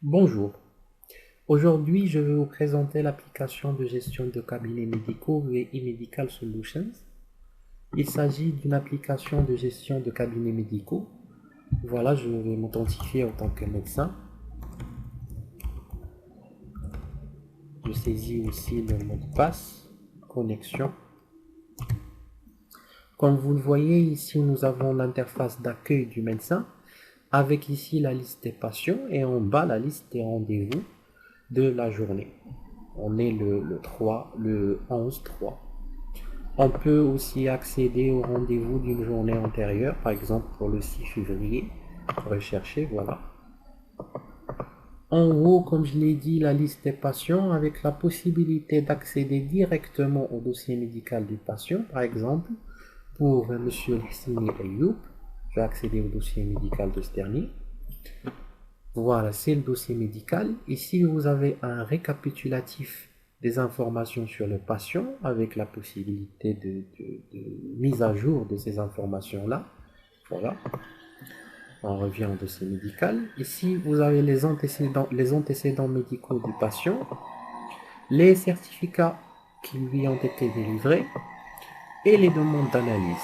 Bonjour, aujourd'hui je vais vous présenter l'application de gestion de cabinets médicaux VI Medical Solutions. Il s'agit d'une application de gestion de cabinets médicaux. Voilà, je vais m'authentifier en tant que médecin. Je saisis aussi le mot de passe, connexion. Comme vous le voyez ici, nous avons l'interface d'accueil du médecin avec ici la liste des patients et en bas la liste des rendez-vous de la journée. On est le 3, le 11-3. On peut aussi accéder au rendez-vous d'une journée antérieure, par exemple pour le 6 février. Rechercher, voilà. En haut, comme je l'ai dit, la liste des patients avec la possibilité d'accéder directement au dossier médical du patient. Par exemple, pour Monsieur Hissini Ayoub, je vais accéder au dossier médical de ce dernier. Voilà, c'est le dossier médical. Ici, vous avez un récapitulatif des informations sur le patient avec la possibilité de mise à jour de ces informations-là. Voilà, on revient au dossier médical. Ici, vous avez les antécédents médicaux du patient, les certificats qui lui ont été délivrés et les demandes d'analyse.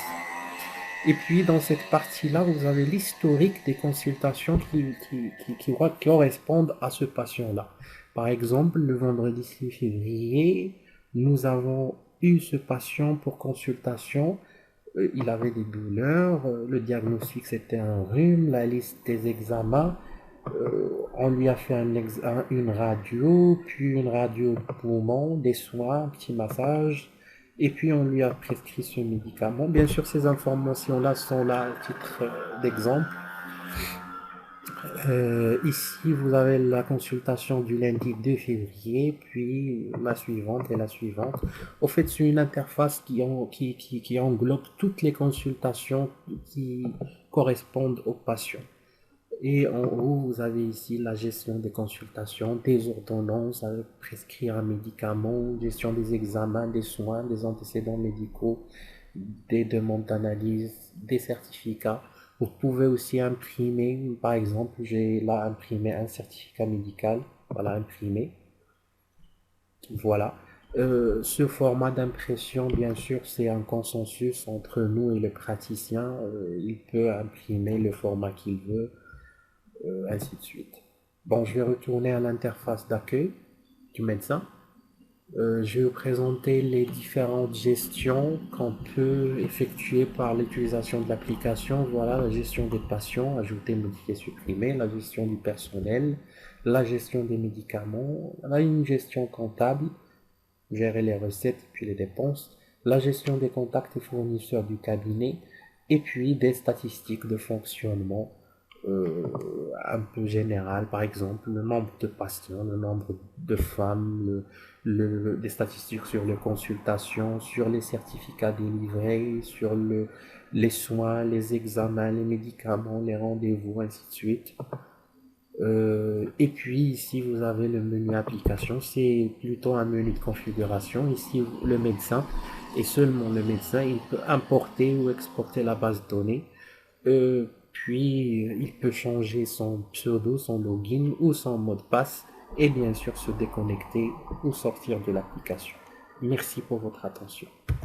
Et puis, dans cette partie-là, vous avez l'historique des consultations qui correspondent à ce patient-là. Par exemple, le vendredi 6 février, nous avons eu ce patient pour consultation. Il avait des douleurs, le diagnostic c'était un rhume, la liste des examens. On lui a fait une radio, puis une radio de poumon, des soins, un petit massage, et puis on lui a prescrit ce médicament. Bien sûr, ces informations-là sont là à titre d'exemple. Ici, vous avez la consultation du lundi 2 février, puis la suivante et la suivante. Au fait, c'est une interface qui englobe toutes les consultations qui correspondent aux patients. Et en haut, vous avez ici la gestion des consultations, des ordonnances avec prescrire un médicament, gestion des examens, des soins, des antécédents médicaux, des demandes d'analyse, des certificats. Vous pouvez aussi imprimer, par exemple, j'ai là imprimé un certificat médical, voilà, imprimé. Voilà. Ce format d'impression, bien sûr, c'est un consensus entre nous et le praticien. Il peut imprimer le format qu'il veut, ainsi de suite. Bon, je vais retourner à l'interface d'accueil du médecin. Je vais vous présenter les différentes gestions qu'on peut effectuer par l'utilisation de l'application. Voilà, la gestion des patients, ajouter, modifier, supprimer, la gestion du personnel, la gestion des médicaments, là, une gestion comptable, gérer les recettes et puis les dépenses, la gestion des contacts et fournisseurs du cabinet, et puis des statistiques de fonctionnement un peu général, par exemple le nombre de patients, le nombre de femmes, des statistiques sur les consultations, sur les certificats délivrés, sur les soins, les examens, les médicaments, les rendez-vous, ainsi de suite. Et puis ici vous avez le menu application, c'est plutôt un menu de configuration. Ici le médecin, et seulement le médecin, il peut importer ou exporter la base de données. Puis il peut changer son pseudo, son login ou son mot de passe et bien sûr se déconnecter ou sortir de l'application. Merci pour votre attention.